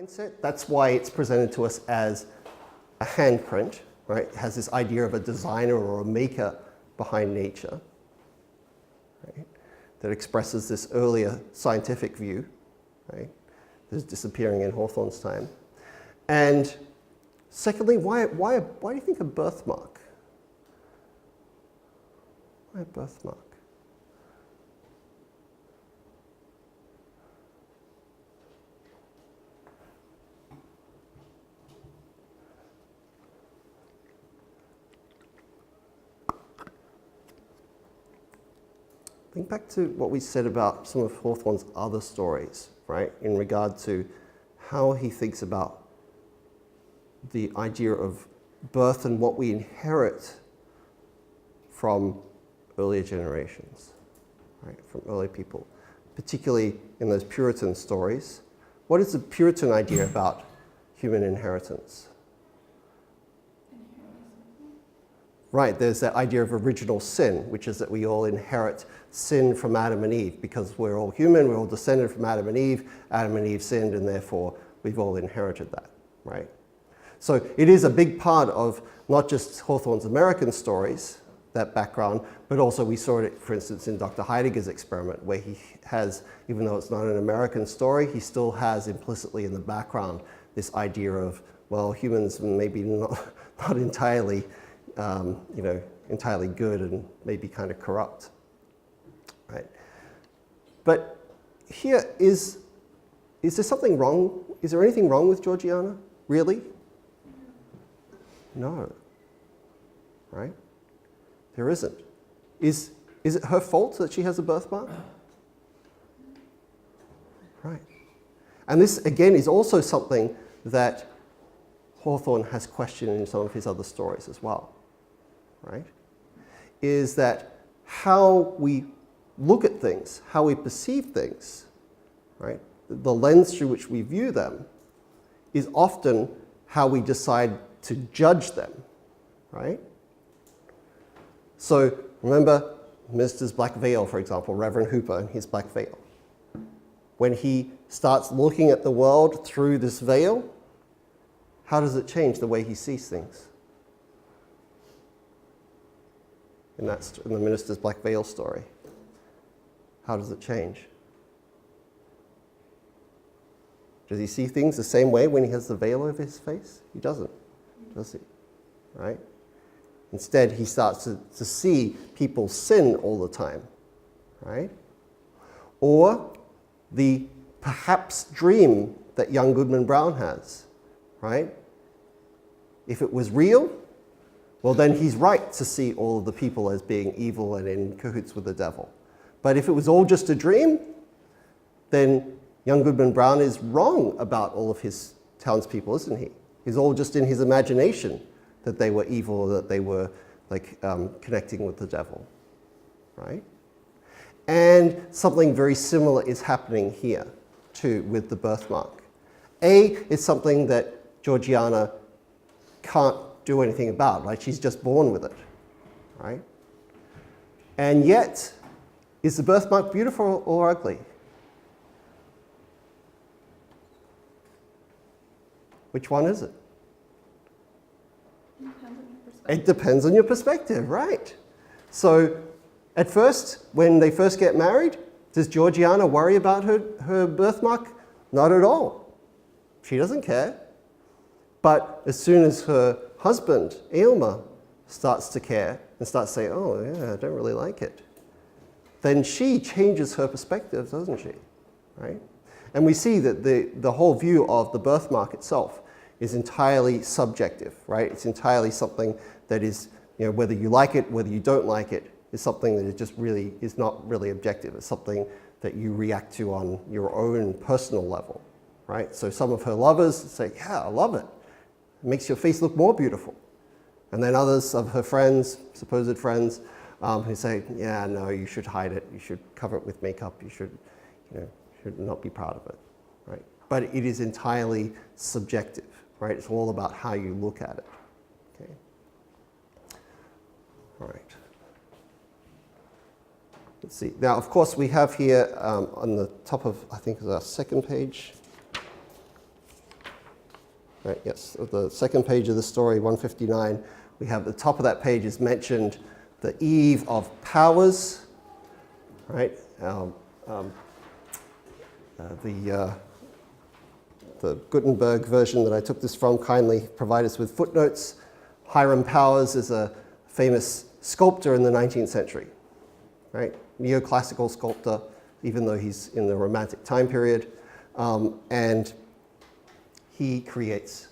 mindset. That's why it's presented to us as a handprint, right? It has this idea of a designer or a maker behind nature, right? That expresses this earlier scientific view, right? That's disappearing in Hawthorne's time. And secondly, why do you think a birthmark? Why a birthmark? Think back to what we said about some of Hawthorne's other stories, right? In regard to how he thinks about the idea of birth and what we inherit from earlier generations, right? From early people, particularly in those Puritan stories. What is the Puritan idea about human inheritance? Right, there's that idea of original sin, which is that we all inherit sin from Adam and Eve. Because we're all human, we're all descended from Adam and Eve sinned, and therefore we've all inherited that, right? So it is a big part of not just Hawthorne's American stories, that background, but also we saw it, for instance, in Dr. Heidegger's experiment, where he has, even though it's not an American story, he still has implicitly in the background this idea of, well, humans maybe not entirely entirely good and maybe kind of corrupt, right? But here is there something wrong? Is there anything wrong with Georgiana? Really? No, right? There isn't. Is it her fault that she has a birthmark? Right. And this, again, is also something that Hawthorne has questioned in some of his other stories as well, right? Is that how we look at things, how we perceive things, right? The lens through which we view them is often how we decide to judge them, right? So remember Minister's Black Veil, for example, Reverend Hooper and his Black Veil. When he starts looking at the world through this veil, how does it change the way he sees things? In the Minister's Black Veil story, how does it change? Does he see things the same way when he has the veil over his face? He doesn't, does he? Right? Instead, he starts to see people sin all the time, right? Or the perhaps dream that young Goodman Brown has, right? If it was real, well, then he's right to see all of the people as being evil and in cahoots with the devil. But if it was all just a dream, then young Goodman Brown is wrong about all of his townspeople, isn't he? He's all just in his imagination that they were evil, or that they were connecting with the devil, right? And something very similar is happening here, too, with the birthmark. It's something that Georgiana can't do anything about, right? She's just born with it, right? And yet, is the birthmark beautiful or ugly? Which one is it? It depends on your perspective, right? So at first, when they first get married, does Georgiana worry about her birthmark? Not at all. She doesn't care. But as soon as her husband, Aylmer, starts to care and starts saying, oh yeah, I don't really like it, then she changes her perspective, doesn't she? Right? And we see that the whole view of the birthmark itself is entirely subjective, right? It's entirely something that is, whether you like it, whether you don't like it, is something that is not really objective. It's something that you react to on your own personal level, right? So some of her lovers say, yeah, I love it. It makes your face look more beautiful. And then others of her friends, supposed friends, who say, yeah, no, you should hide it. You should cover it with makeup. You should not be proud of it, right? But it is entirely subjective, right? It's all about how you look at it, okay? All right. Let's see. Now, of course, we have here on the top of, I think, our second page, right? Yes, the second page of the story, 159, we have at the top of that page is mentioned the Eve of Powers, right? The Gutenberg version that I took this from kindly provided us with footnotes. Hiram Powers is a famous sculptor in the 19th century, right? Neoclassical sculptor, even though he's in the Romantic time period. And he creates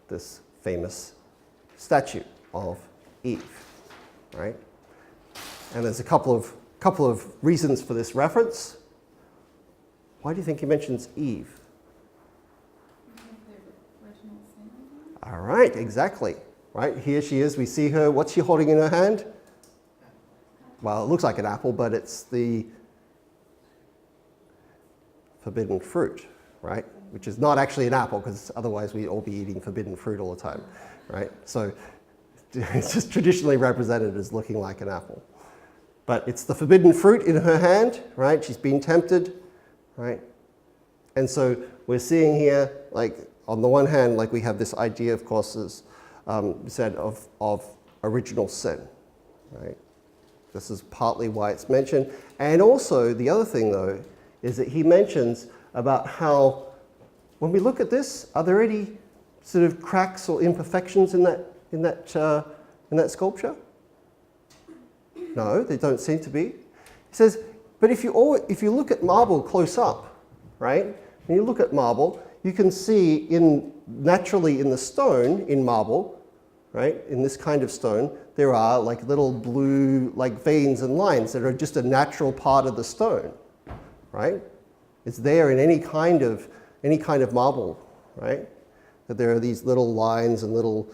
this famous statue of Eve, right? And there's a couple of reasons for this reference. Why do you think he mentions Eve? All right, exactly. Right, here she is. We see her. What's she holding in her hand? Well, it looks like an apple, but it's the forbidden fruit, right? Which is not actually an apple, because otherwise we'd all be eating forbidden fruit all the time, right? So it's just traditionally represented as looking like an apple. But it's the forbidden fruit in her hand, right? She's been tempted, right? And so we're seeing here, like, on the one hand, like we have this idea, of course, as said, of original sin, right? This is partly why it's mentioned. And also, the other thing, though, is that he mentions about how, when we look at this, are there any sort of cracks or imperfections in that sculpture? No, there don't seem to be. He says, but if you look at marble close up, right? When you look at marble, you can see naturally in the stone, in marble, right, in this kind of stone, there are like little blue like veins and lines that are just a natural part of the stone, right? It's there in any kind of marble, right? That there are these little lines and little,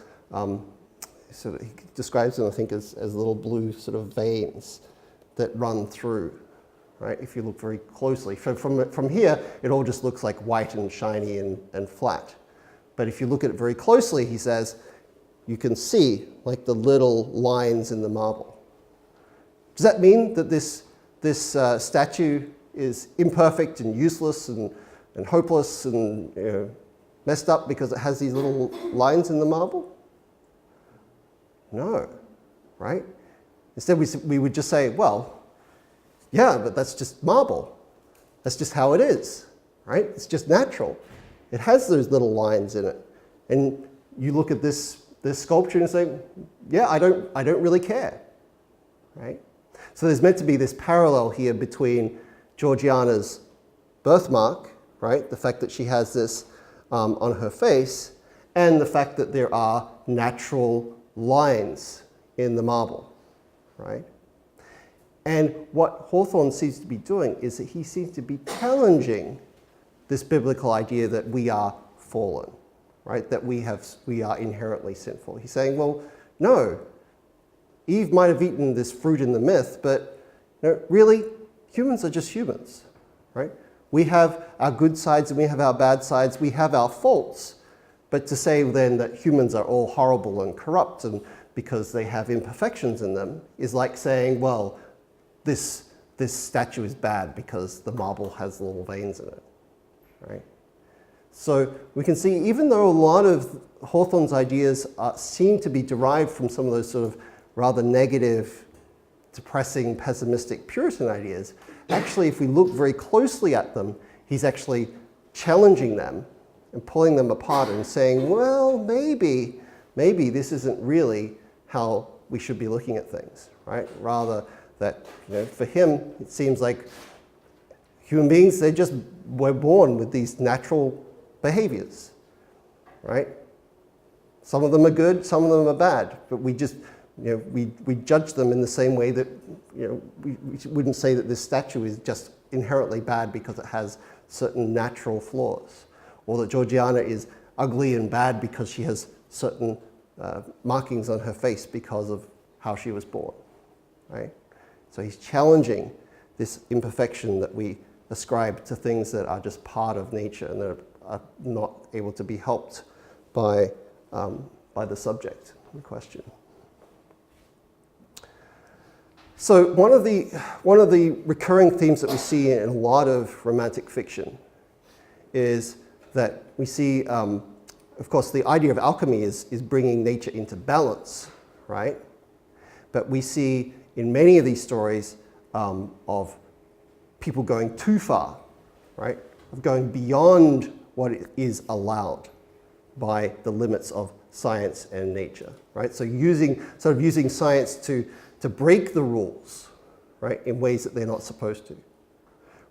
sort of, he describes them, I think, as little blue sort of veins that run through. Right, if you look very closely. From here, it all just looks like white and shiny and flat. But if you look at it very closely, he says, you can see like the little lines in the marble. Does that mean that this statue is imperfect and useless and hopeless and messed up because it has these little lines in the marble? No, right? Instead, we would just say, well, yeah, but that's just marble. That's just how it is, right? It's just natural. It has those little lines in it. And you look at this sculpture and say, yeah, I don't really care, right? So there's meant to be this parallel here between Georgiana's birthmark, right? The fact that she has this on her face, and the fact that there are natural lines in the marble, right? And what Hawthorne seems to be doing is that he seems to be challenging this biblical idea that we are fallen, right? That we are inherently sinful. He's saying, well, no, Eve might have eaten this fruit in the myth, but no, really, humans are just humans, right? We have our good sides and we have our bad sides. We have our faults. But to say then that humans are all horrible and corrupt and because they have imperfections in them is like saying, well, this statue is bad because the marble has little veins in it, right? So we can see, even though a lot of Hawthorne's ideas seem to be derived from some of those sort of rather negative, depressing, pessimistic Puritan ideas, actually, if we look very closely at them, he's actually challenging them and pulling them apart and saying, well, maybe this isn't really how we should be looking at things, right? Rather that, for him, it seems like human beings, we're born with these natural behaviors, right? Some of them are good, some of them are bad, but we just, we judge them in the same way that, we wouldn't say that this statue is just inherently bad because it has certain natural flaws, or that Georgiana is ugly and bad because she has certain markings on her face because of how she was born, right? So he's challenging this imperfection that we ascribe to things that are just part of nature and that are not able to be helped by the subject in question. So one of the recurring themes that we see in a lot of romantic fiction is that we see of course, the idea of alchemy is bringing nature into balance, right? But we see in many of these stories of people going too far, right? Of going beyond what is allowed by the limits of science and nature, right? So using science to break the rules, right, in ways that they're not supposed to,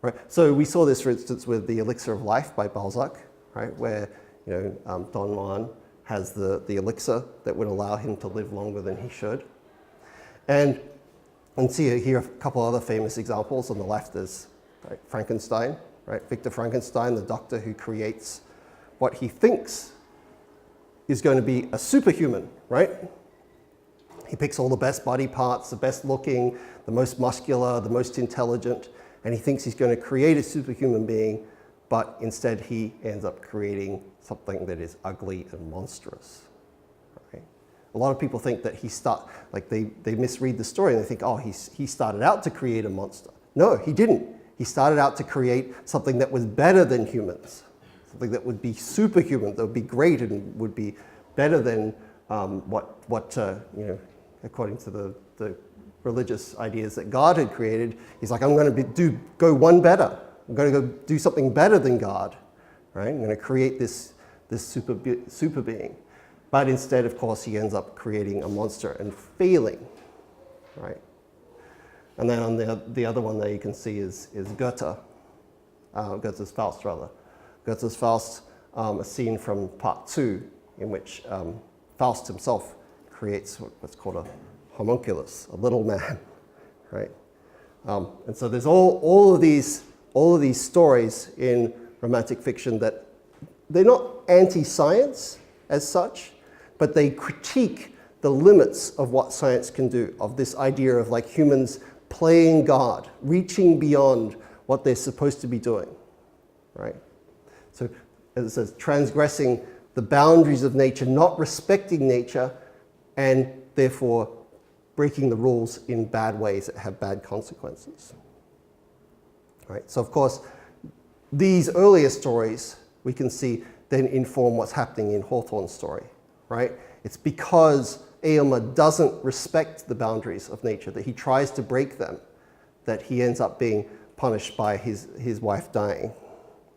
right? So we saw this, for instance, with the Elixir of Life by Balzac, right, where Don Juan has the elixir that would allow him to live longer than he should, and see here a couple other famous examples. On the left is Frankenstein, right? Victor Frankenstein, the doctor who creates what he thinks is going to be a superhuman, right? He picks all the best body parts, the best looking, the most muscular, the most intelligent, and he thinks he's going to create a superhuman being, but instead he ends up creating something that is ugly and monstrous. Right? A lot of people think that they misread the story and they think, oh, he started out to create a monster. No, he didn't. He started out to create something that was better than humans, something that would be superhuman, that would be great and would be better than according to the religious ideas that God had created. He's like, I'm going to go one better. I'm going to go do something better than God, right? I'm going to create this super being. But instead, of course, he ends up creating a monster and failing, right? And then on the other one there you can see is Goethe, Goethe's Faust rather. Goethe's Faust, a scene from part 2 in which Faust himself creates what's called a homunculus, a little man, right? And so there's all of these stories in romantic fiction that they're not anti-science as such, but they critique the limits of what science can do, of this idea of like humans playing God, reaching beyond what they're supposed to be doing, right? So as it says, transgressing the boundaries of nature, not respecting nature, and therefore breaking the rules in bad ways that have bad consequences. Right? So of course, these earlier stories we can see then inform what's happening in Hawthorne's story, right? It's because Aylmer doesn't respect the boundaries of nature, that he tries to break them, that he ends up being punished by his wife dying,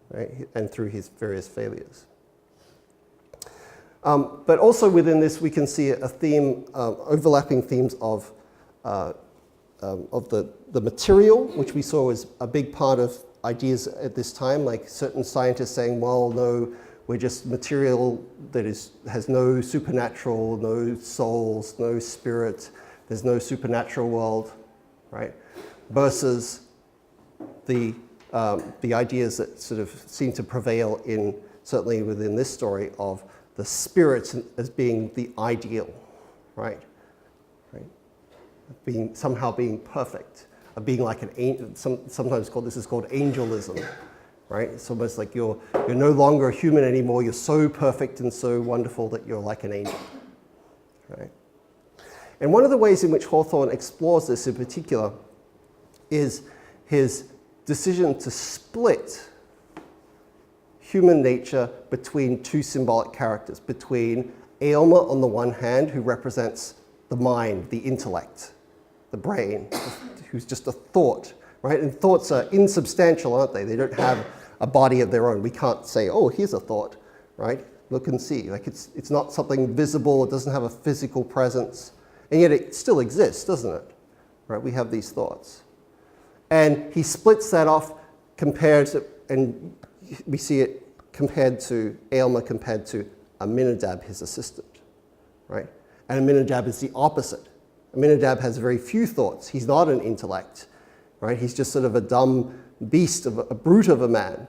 right? And through his various failures. But also within this, we can see a theme, overlapping themes of the material, which we saw was a big part of ideas at this time, like certain scientists saying, well, no, we're just material that has no supernatural, no souls, no spirit, there's no supernatural world, right? Versus the ideas that sort of seem to prevail certainly within this story of the spirit as being the ideal, right? Somehow being perfect, of being like an angel. Sometimes this is called angelism, right? It's almost like you're no longer a human anymore. You're so perfect and so wonderful that you're like an angel, right? And one of the ways in which Hawthorne explores this in particular is his decision to split human nature between two symbolic characters, between Aylmer on the one hand, who represents the mind, the intellect, the brain, who's just a thought, right? And thoughts are insubstantial, aren't they? They don't have a body of their own. We can't say, oh, here's a thought, right? Look and see. Like it's not something visible. It doesn't have a physical presence. And yet it still exists, doesn't it? Right? We have these thoughts. And he splits that off, and we see it compared to Aylmer, compared to Aminadab, his assistant, right? And Aminadab is the opposite. Aminadab has very few thoughts. He's not an intellect, right? He's just sort of a dumb beast, a brute of a man,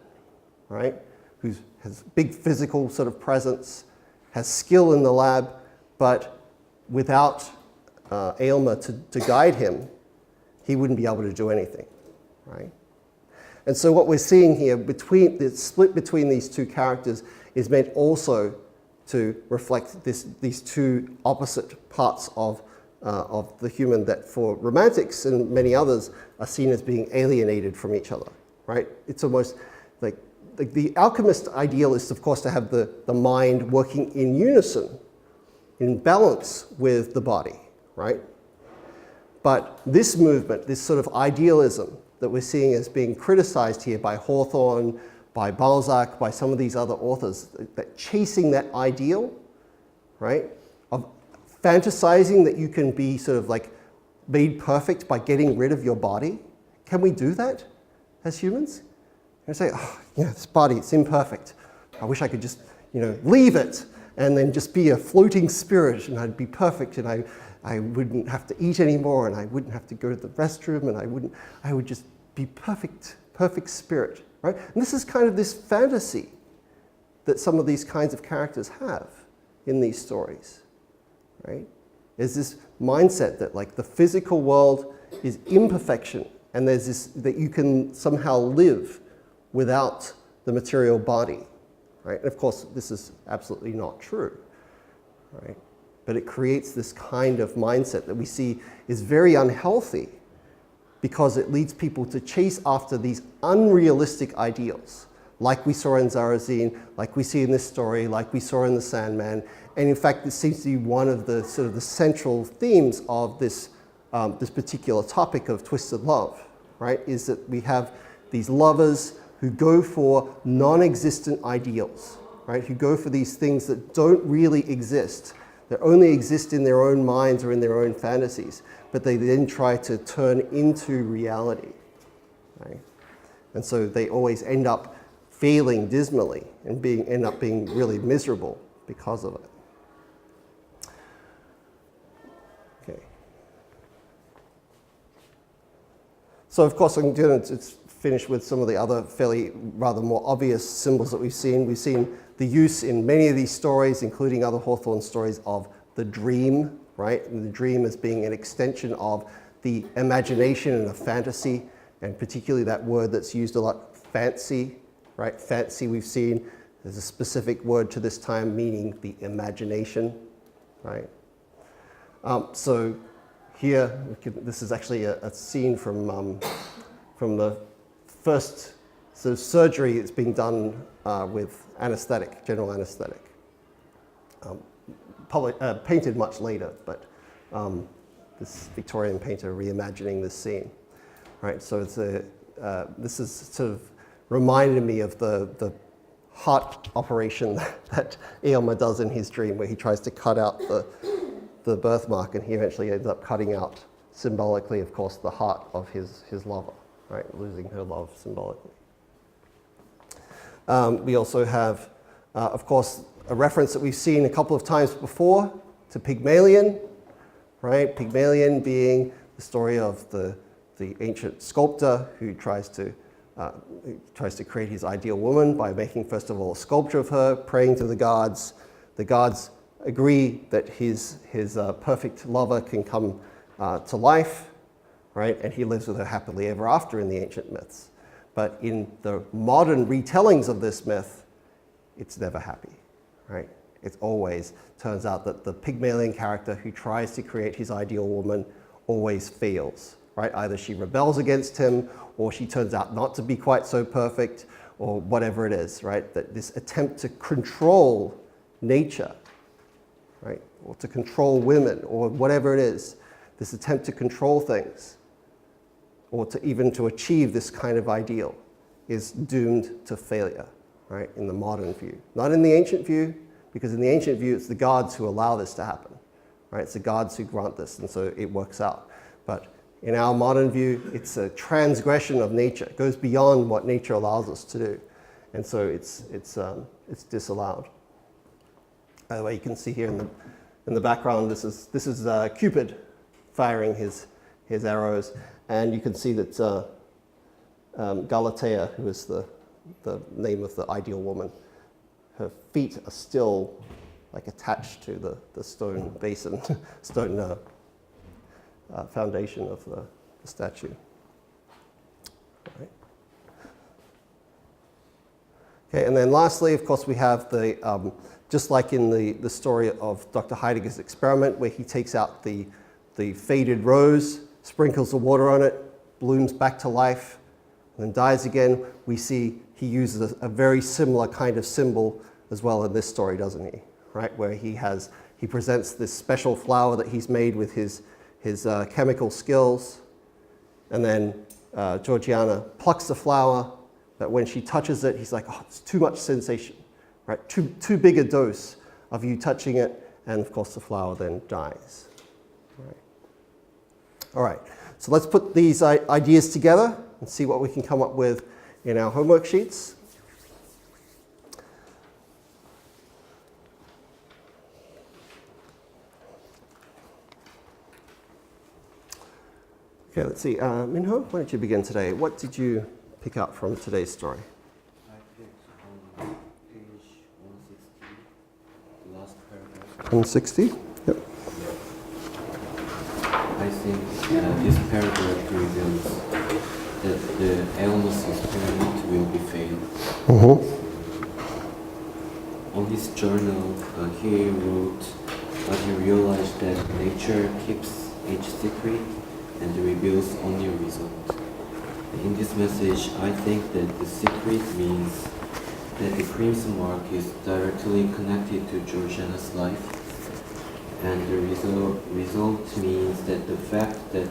right? Who has big physical sort of presence, has skill in the lab, but without Aylmer to guide him, he wouldn't be able to do anything, right? And so what we're seeing here, the split between these two characters, is meant also to reflect these two opposite parts of the human that for romantics and many others are seen as being alienated from each other, right? It's almost like the alchemist ideal is, of course, to have the mind working in unison, in balance with the body, right? But this movement, this sort of idealism that we're seeing as being criticized here by Hawthorne, by Balzac, by some of these other authors, that chasing that ideal, right, of fantasizing that you can be sort of like made perfect by getting rid of your body. Can we do that as humans? And say, oh, this body, it's imperfect. I wish I could just, leave it and then just be a floating spirit, and I'd be perfect, and I wouldn't have to eat anymore, and I wouldn't have to go to the restroom, and I would just be perfect spirit, right? And this is kind of this fantasy that some of these kinds of characters have in these stories, right? There's this mindset that like the physical world is imperfection, and there's this, that you can somehow live without the material body, right? And of course, this is absolutely not true, right? But it creates this kind of mindset that we see is very unhealthy because it leads people to chase after these unrealistic ideals, like we saw in Zarazine, like we see in this story, like we saw in The Sandman. And in fact, this seems to be one of the sort of the central themes of this, this particular topic of twisted love, right? Is that we have these lovers who go for non-existent ideals, right? Who go for these things that don't really exist, that only exist in their own minds or in their own fantasies, but they then try to turn into reality, right? And so they always end up failing dismally and end up being really miserable because of it. Okay. So of course I'm going to finish with some of the other fairly rather more obvious symbols that we've seen. We've seen the use in many of these stories, including other Hawthorne stories, of the dream, right? And the dream as being an extension of the imagination and a fantasy, and particularly that word that's used a lot, fancy, right? Fancy we've seen, there's a specific word to this time meaning the imagination, right? So here, this is actually a scene from the first sort of surgery that's being done with anesthetic, general anesthetic. Painted much later, but this Victorian painter reimagining this scene, right? So it's this is sort of reminded me of the heart operation that Eomer does in his dream, where he tries to cut out the birthmark, and he eventually ends up cutting out, symbolically, of course, the heart of his lover, right? Losing her love symbolically. We also have, of course, a reference that we've seen a couple of times before to Pygmalion, right? Pygmalion being the story of the ancient sculptor who tries to create his ideal woman by making, first of all, a sculpture of her, praying to the gods. The gods agree that his perfect lover can come to life, right? And he lives with her happily ever after in the ancient myths. But in the modern retellings of this myth, it's never happy, right? It always turns out that the Pygmalion character who tries to create his ideal woman always fails, right? Either she rebels against him, or she turns out not to be quite so perfect, or whatever it is, right? That this attempt to control nature, right? Or to control women, or whatever it is, this attempt to control things, or to even to achieve this kind of ideal, is doomed to failure, right? In the modern view. Not in the ancient view, because in the ancient view, it's the gods who allow this to happen, right? It's the gods who grant this, and so it works out. But in our modern view, it's a transgression of nature. It goes beyond what nature allows us to do, and so it's disallowed. By the way, you can see here in the background, this is Cupid firing his arrows, and you can see that Galatea, who is the name of the ideal woman, her feet are still like attached to the stone basin, stone foundation of the statue. Right. Okay, and then lastly, of course, we have the just like in the story of Dr. Heidegger's experiment, where he takes out the faded rose, sprinkles the water on it, blooms back to life, and then dies again. We see he uses a very similar kind of symbol as well in this story, doesn't he? Right, where he presents this special flower that he's made with his chemical skills, and then Georgiana plucks the flower, but when she touches it, he's like, oh, it's too much sensation, right? Too big a dose of you touching it, and of course the flower then dies. Right. All right, so let's put these ideas together and see what we can come up with in our homework sheets. Okay, let's see. Minho, why don't you begin today? What did you pick up from today's story? I picked on page 160, the last paragraph. 160? Yep. I think this paragraph reveals that the illness experiment will be failed. On his journal, he wrote that he realized that nature keeps each secret and reveals only a result. In this message, I think that the secret means that the crimson mark is directly connected to Georgiana's life, and the result means that the fact that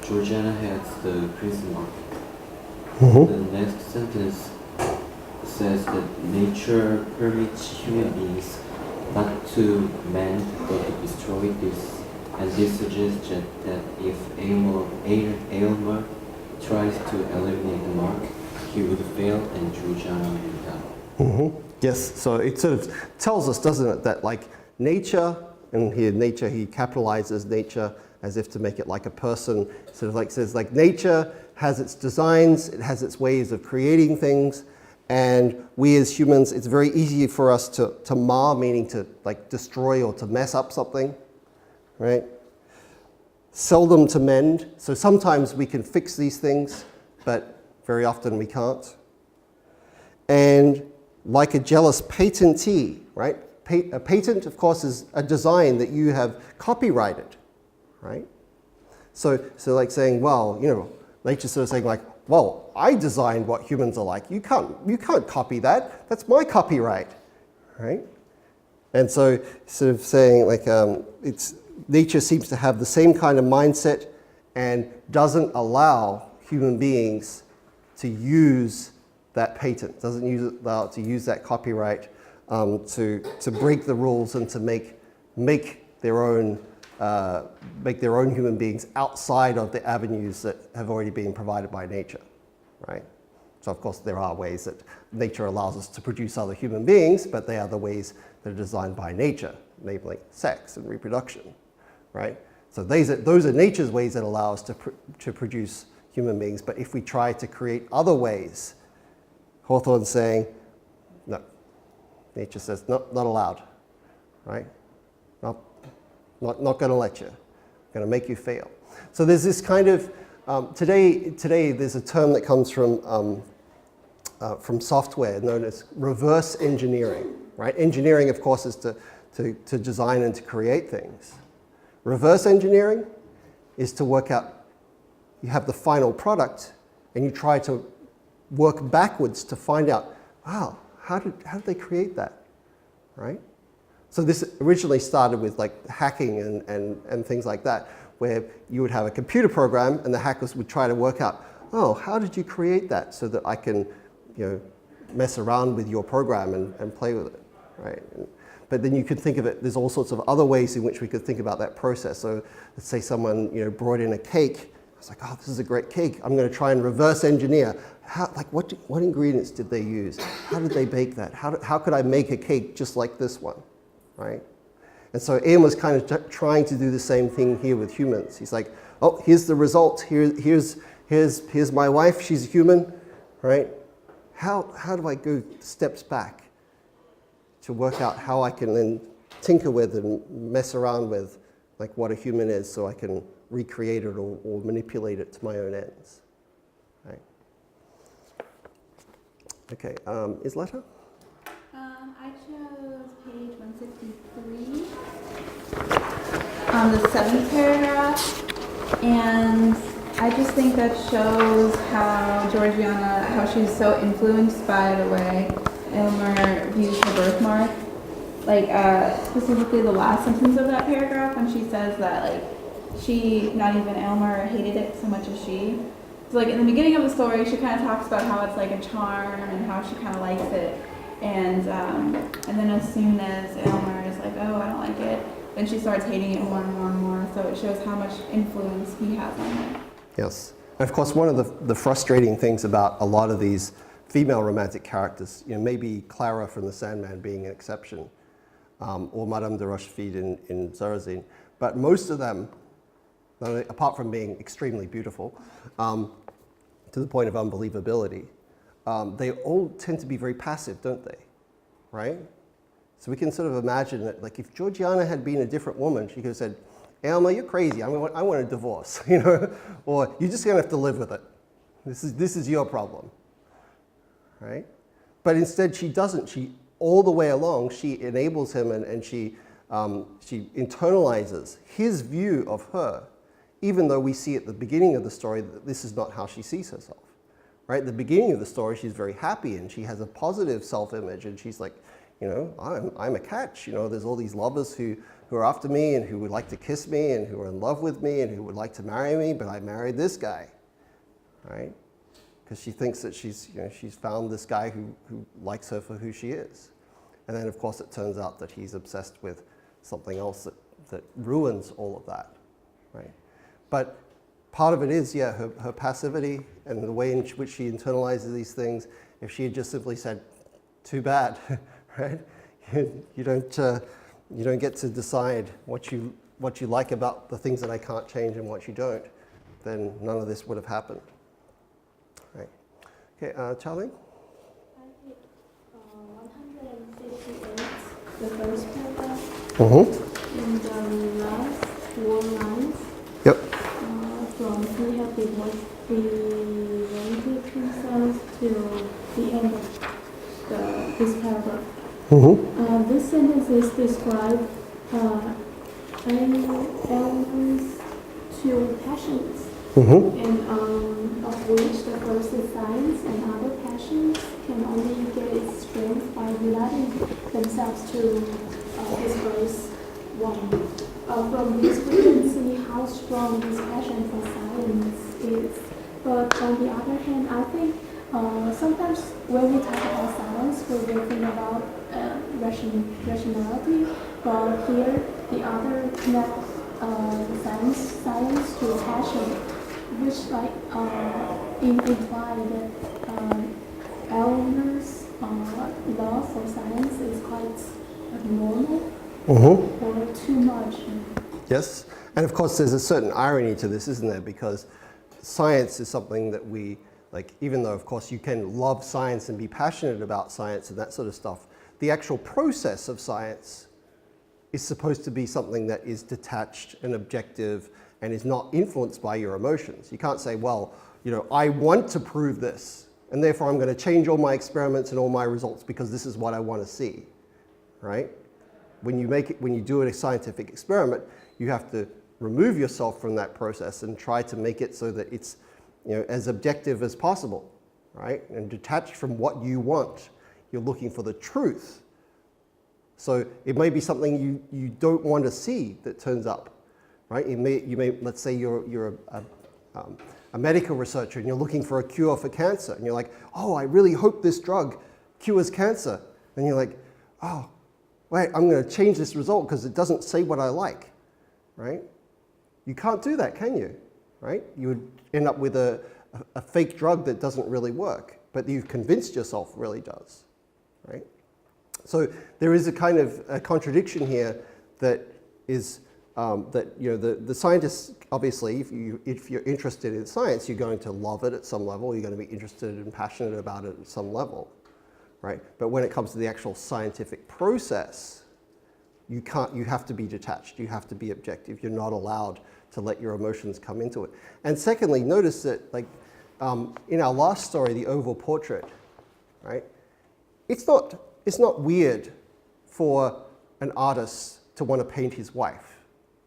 Georgiana has the crimson mark. The next sentence says that nature permits human beings not to mend but to destroy this. And this suggests that if Aylmer tries to eliminate the mark, he would fail and Georgiana would die. Yes, so it sort of tells us, doesn't it, that like nature, and here nature, he capitalizes nature as if to make it like a person, sort of like says like nature has its designs, it has its ways of creating things, and we as humans, it's very easy for us to mar, meaning to like destroy or to mess up something. Right? Seldom to mend. So sometimes we can fix these things, but very often we can't. And like a jealous patentee, right? A patent, of course, is a design that you have copyrighted, right? So like saying, well, you know, nature's sort of saying like, well, I designed what humans are like. You can't copy that. That's my copyright, right? And so sort of saying like nature seems to have the same kind of mindset and doesn't allow human beings to use that patent, doesn't allow it to use that copyright to break the rules and to make their own human beings outside of the avenues that have already been provided by nature, right? So of course there are ways that nature allows us to produce other human beings, but they are the ways that are designed by nature, namely sex and reproduction. Right? So those are nature's ways that allow us to produce human beings. But if we try to create other ways, Hawthorne's saying, no. Nature says, no, not allowed. Right? Not going to let you. Going to make you fail. So there's this kind of today there's a term that comes from software known as reverse engineering. Right? Engineering, of course, is to design and to create things. Reverse engineering is to work out, you have the final product and you try to work backwards to find out, wow, how did they create that, right? So this originally started with like hacking and things like that, where you would have a computer program and the hackers would try to work out, oh, how did you create that so that I can, you know, mess around with your program and play with it, right? But then you could think of it, there's all sorts of other ways in which we could think about that process. So let's say someone, you know, brought in a cake. I was like, oh, this is a great cake. I'm going to try and reverse engineer. What ingredients did they use? How did they bake that? How could I make a cake just like this one, right? And so Ian was kind of trying to do the same thing here with humans. He's like, oh, here's the result. Here's my wife. She's a human, right? How do I go steps back to work out how I can then tinker with and mess around with like what a human is so I can recreate it or manipulate it to my own ends, right? Okay, Isleta? I chose page 163, the 7th paragraph, and I just think that shows how Georgiana, how she's so influenced by the way Elmer views her birthmark. Like specifically the last sentence of that paragraph when she says that like she, not even Elmer, hated it so much as she. So like in the beginning of the story, she kind of talks about how it's like a charm and how she kind of likes it, and then as soon as Elmer is like, oh, I don't like it, then she starts hating it more and more and more. So it shows how much influence he has on her. Yes. And of course, one of the frustrating things about a lot of these female romantic characters, you know, maybe Clara from The Sandman being an exception, or Madame de Rochefide in Sarrazin, but most of them, apart from being extremely beautiful, to the point of unbelievability, they all tend to be very passive, don't they? Right? So we can sort of imagine that, like, if Georgiana had been a different woman, she could have said, Elmer, you're crazy. I want a divorce, you know, or you're just going to have to live with it. This is your problem, right? But instead, she doesn't. She all the way along, she enables him, and she internalizes his view of her, even though we see at the beginning of the story that this is not how she sees herself, right? At the beginning of the story, she's very happy and she has a positive self-image, and she's like, you know, I'm a catch. You know, there's all these lovers who are after me and who would like to kiss me and who are in love with me and who would like to marry me, but I married this guy, right? Because she thinks that she's found this guy who likes her for who she is. And then, of course, it turns out that he's obsessed with something else that ruins all of that, right? But part of it is, yeah, her passivity and the way in which she internalizes these things. If she had just simply said, too bad, right? You don't get to decide what you like about the things that I can't change and what you don't, then none of this would have happened. Right. Okay, Charlie? I picked 158, the first paragraph, Mm-hmm. in the last 4 lines. Yep. From he had presented himself to the end of this paragraph. Mm-hmm. This sentence describes Elmer's 2 passions, Mm-hmm. and of which the first is science, and other passions can only get its strength by uniting themselves to his first one. From this we can see how strong his passion for science is. But on the other hand, I think sometimes when we talk about science, we will think about rationality, but here the other connect science to passion, which imply that Elmer's love for science is quite normal. Mm-hmm. Or too much. Yes, and of course there's a certain irony to this, isn't there? Because science is something that we, like, even though of course you can love science and be passionate about science and that sort of stuff, the actual process of science is supposed to be something that is detached and objective and is not influenced by your emotions. You can't say, well, you know, I want to prove this, and therefore I'm going to change all my experiments and all my results because this is what I want to see, right? When you do a scientific experiment, you have to remove yourself from that process and try to make it so that it's, you know, as objective as possible, right? And detached from what you want. You're looking for the truth. So it may be something you don't want to see that turns up, right? You may let's say you're a medical researcher and you're looking for a cure for cancer, and you're like, oh, I really hope this drug cures cancer. And you're like, oh, wait, I'm going to change this result because it doesn't say what I like, right? You can't do that, can you? Right? You would end up with a fake drug that doesn't really work, but you've convinced yourself really does, right? So there is a kind of a contradiction here that is that, you know, the scientists, obviously, if you're interested in science, you're going to love it at some level. You're going to be interested and passionate about it at some level. Right? But when it comes to the actual scientific process, you have to be detached. You have to be objective. You're not allowed to let your emotions come into it. And secondly, notice that, like, in our last story, the oval portrait, right? It's not weird for an artist to want to paint his wife,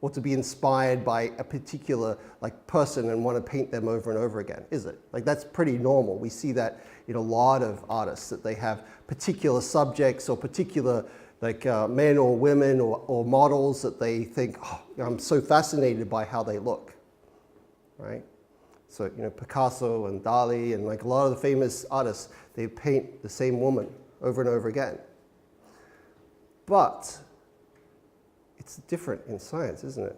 or to be inspired by a particular like person and want to paint them over and over again, is it? Like that's pretty normal. We see that in a lot of artists, that they have particular subjects or particular like men or women or models that they think, oh, I'm so fascinated by how they look, right? So, you know, Picasso and Dali and like a lot of the famous artists, they paint the same woman over and over again. But it's different in science, isn't it?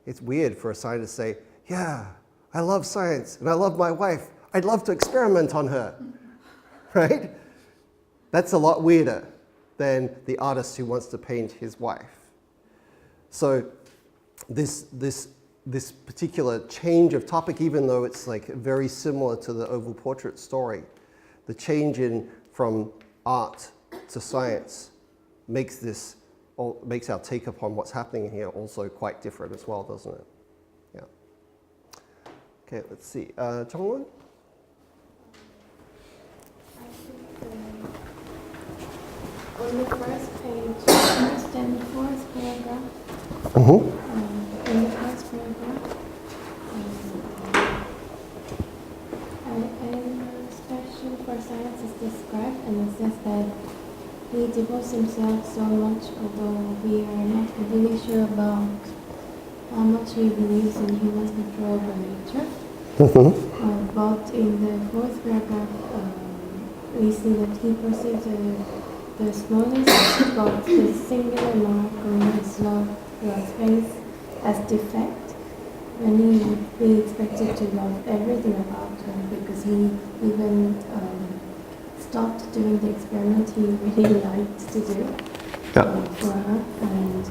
It's weird for a scientist to say, yeah, I love science and I love my wife. I'd love to experiment on her, right? That's a lot weirder than the artist who wants to paint his wife. So this particular change of topic, even though it's like very similar to the oval portrait story, the change from art to science makes our take upon what's happening here also quite different as well, doesn't it? Yeah. Okay, let's see. Jongwon? On the first page, I understand the fourth paragraph. In the first paragraph, an passion for science is described, and it says that he devotes himself so much, although we are not completely sure about how much he believes in human control over nature. But in the fourth paragraph, we see that he perceives the smallest but the singular mark on his love space as defect, when he would be expected to love everything about her, because he even stopped doing the experiment he really liked to do for her. And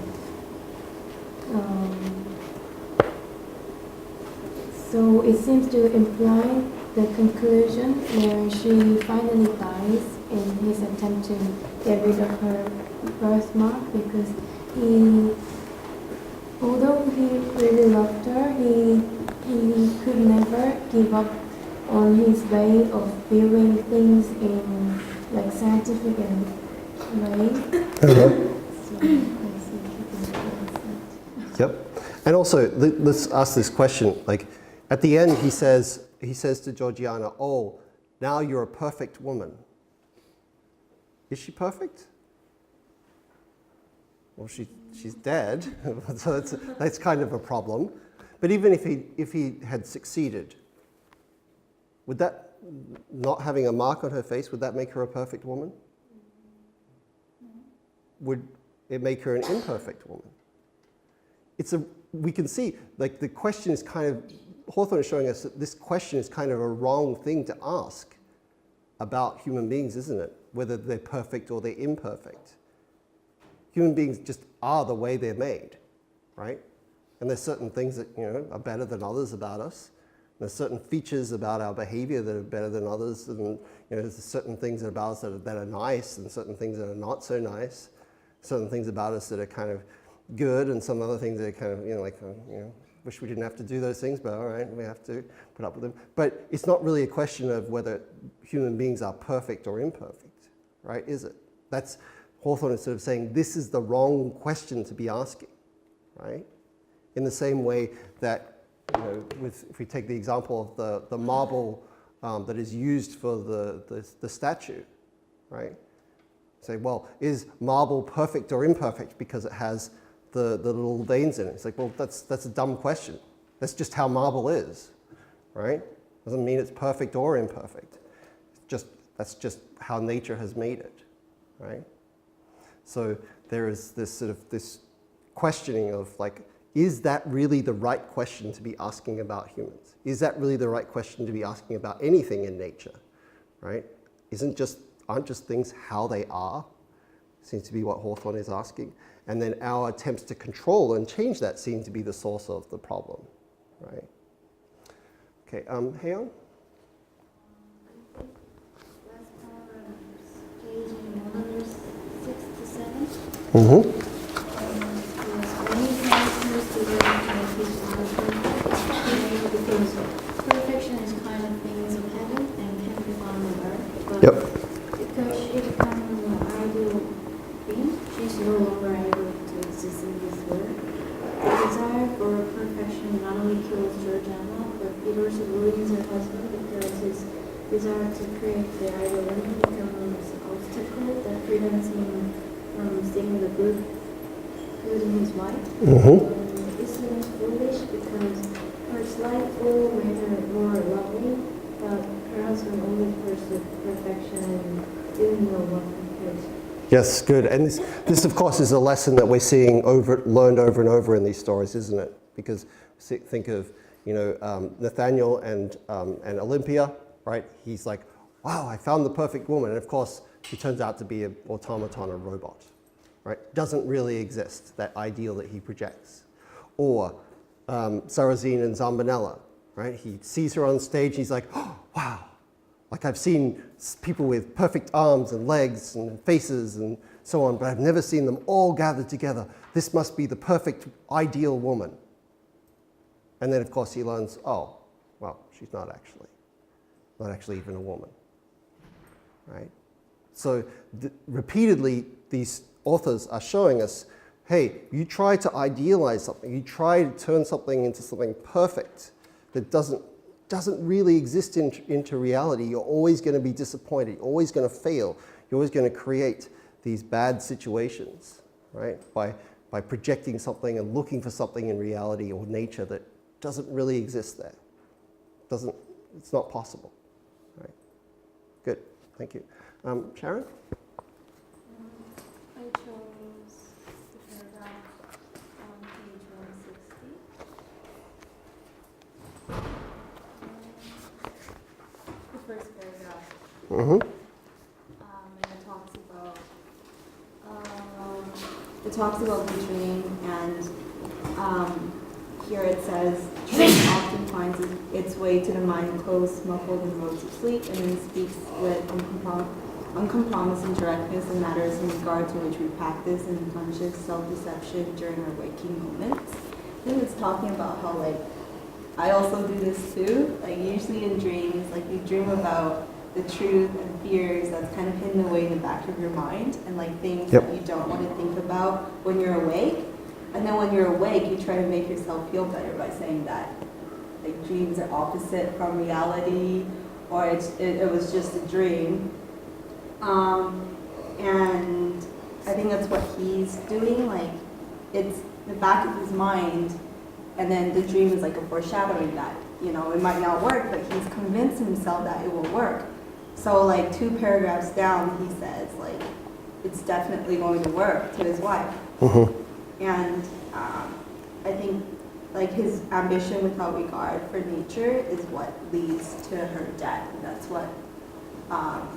so it seems to imply the conclusion where she finally dies in his attempt to get rid of her birthmark, because although he really loved her, he could never give up on his way of viewing things in like scientific way. Yep. And also, let's ask this question. Like, at the end, he says to Georgiana, "Oh, now you're a perfect woman." Is she perfect? Well, she's dead, so that's kind of a problem. But even if he had succeeded, would that, not having a mark on her face, would that make her a perfect woman? Would it make her an imperfect woman? We can see, like, the question is kind of, Hawthorne is showing us that this question is kind of a wrong thing to ask about human beings, isn't it? Whether they're perfect or they're imperfect. Human beings just are the way they're made, right? And there's certain things that, you know, are better than others about us. There's certain features about our behavior that are better than others, and you know, there's certain things about us that are nice, and certain things that are not so nice. Certain things about us that are kind of good, and some other things that are kind of, you know, like, you know, wish we didn't have to do those things, but all right, we have to put up with them. But it's not really a question of whether human beings are perfect or imperfect, right? Is it? That's Hawthorne is sort of saying this is the wrong question to be asking, right? In the same way that, you know, if we take the example of the marble that is used for the statue, right? Say, well, is marble perfect or imperfect because it has the little veins in it? It's like, well, that's a dumb question. That's just how marble is, right? Doesn't mean it's perfect or imperfect. That's just how nature has made it, right? So there is this questioning of, like, is that really the right question to be asking about humans? Is that really the right question to be asking about anything in nature, right? Aren't just things how they are? Seems to be what Hawthorne is asking. And then our attempts to control and change that seem to be the source of the problem, right? Okay, Haeyeon? Last paragraph, page 167. Mm-hmm. Because perfection is kind of things of heaven and can be found on earth. But Yep. because she becomes an ideal being, she's no longer able to exist in this world. divorce ruins her husband because his desire to create the ideal woman becomes an obstacle that prevents him from seeing the good in his wife. This seems foolish because her slight flaw made her more lovely, but her husband only pursued perfection and didn't know what compared. Yes, good. And this, of course, is a lesson that we're seeing learned over and over in these stories, isn't it? Because think of, Nathaniel and Olympia, right? He's like, wow, I found the perfect woman. And of course, she turns out to be an automaton, a robot, right? Doesn't really exist, that ideal that he projects. Or Sarrazin and Zambonella, right? He sees her on stage, he's like, oh, wow. Like I've seen people with perfect arms and legs and faces and so on, but I've never seen them all gathered together. This must be the perfect, ideal woman. And then, of course, he learns, oh, well, she's not actually even a woman, right? So repeatedly, these authors are showing us, hey, you try to idealize something, you try to turn something into something perfect that doesn't really exist into reality, you're always going to be disappointed, you're always going to fail, you're always going to create these bad situations, right? By projecting something and looking for something in reality or nature that doesn't really exist there. It's not possible, right? Good, thank you. Sharon? I chose the paragraph on page 160. The first paragraph. Mm-hmm. And it talks about the dream, and here it says, dream often finds its way to the mind close, muffled in modes of sleep, and then speaks with uncompromising directness in matters in regard to which we practice in conscious self-deception during our waking moments. I think it's talking about how, like, I also do this too. Like, usually in dreams, like, you dream about the truth and fears that's kind of hidden away in the back of your mind, and like things that you don't want to think about when you're awake. And then when you're awake, you try to make yourself feel better by saying that, like, dreams are opposite from reality, or it was just a dream. And I think that's what he's doing. Like, it's the back of his mind, and then the dream is like a foreshadowing that, it might not work, but he's convinced himself that it will work. So, like, 2 paragraphs down, he says, like, it's definitely going to work to his wife. Mm-hmm. And I think, like, his ambition without regard for nature is what leads to her death. And that's what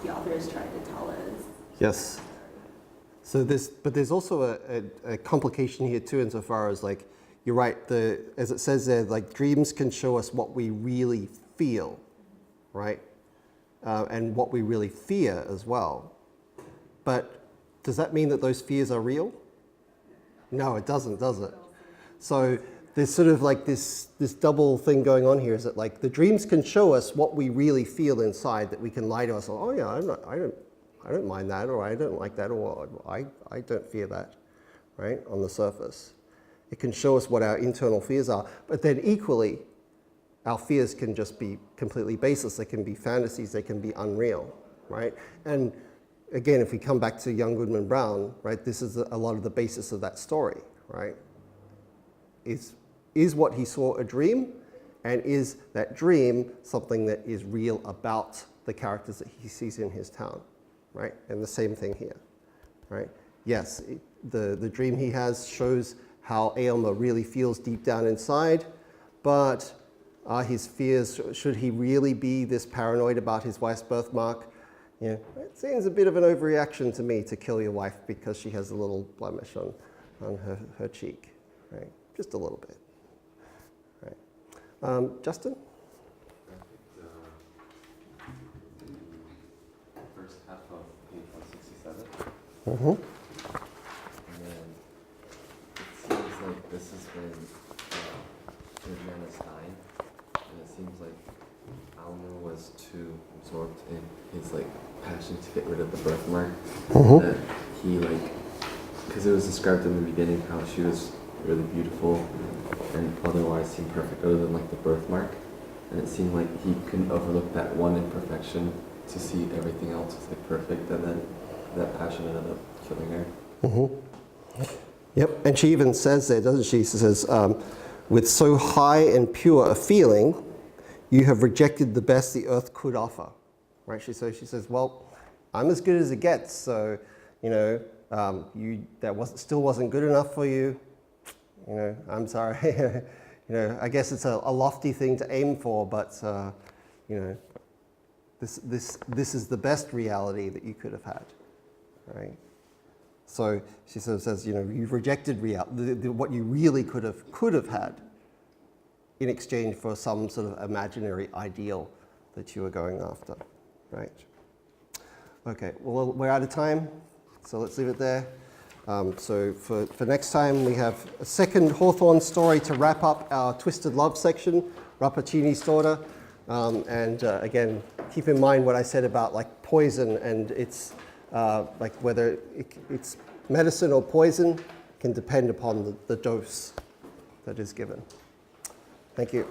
the author is trying to tell us. Yes. So there's also a complication here too, insofar as, like, you're right, as it says there, like, dreams can show us what we really feel, right? And what we really fear as well. But does that mean that those fears are real? No, it doesn't, does it? So there's sort of like this double thing going on here, is that, like, the dreams can show us what we really feel inside, that we can lie to ourselves, oh yeah, I don't mind that, or I don't like that, or I don't fear that, right, on the surface. It can show us what our internal fears are, but then equally, our fears can just be completely baseless. They can be fantasies, they can be unreal, right? And again, if we come back to Young Goodman Brown, right, this is a lot of the basis of that story, right? Is what he saw a dream, and is that dream something that is real about the characters that he sees in his town, right? And the same thing here, right? Yes, the dream he has shows how Aylmer really feels deep down inside, but are his fears, should he really be this paranoid about his wife's birthmark? It seems a bit of an overreaction to me to kill your wife because she has a little blemish on her cheek, right? Just a little bit, right? Justin? The first half of page 167. Mm-hmm. And then it seems like this is when Georgiana's dying. And it seems like Alma was too absorbed in his, like, passion to get rid of the birthmark, that he, like, because it was described in the beginning how she was really beautiful and otherwise seemed perfect other than, like, the birthmark. and it seemed like he couldn't overlook that one imperfection to see everything else as like perfect, and then that passion ended up killing her. Mm-hmm. Yep, and she even says there, doesn't she? She says, with so high and pure a feeling, you have rejected the best the earth could offer. Right? She says, well, I'm as good as it gets, so, you know, still wasn't good enough for you. You know, I'm sorry. You know, I guess it's a lofty thing to aim for, but, you know, this is the best reality that you could have had, right? So she sort of says, you know, you've rejected what you really could have had in exchange for some sort of imaginary ideal that you were going after, right? Okay, well, we're out of time, so let's leave it there. So for next time, we have a second Hawthorne story to wrap up our Twisted Love section, Rappaccini's daughter. And again, keep in mind what I said about like poison, and it's like whether it's medicine or poison can depend upon the dose that is given. Thank you.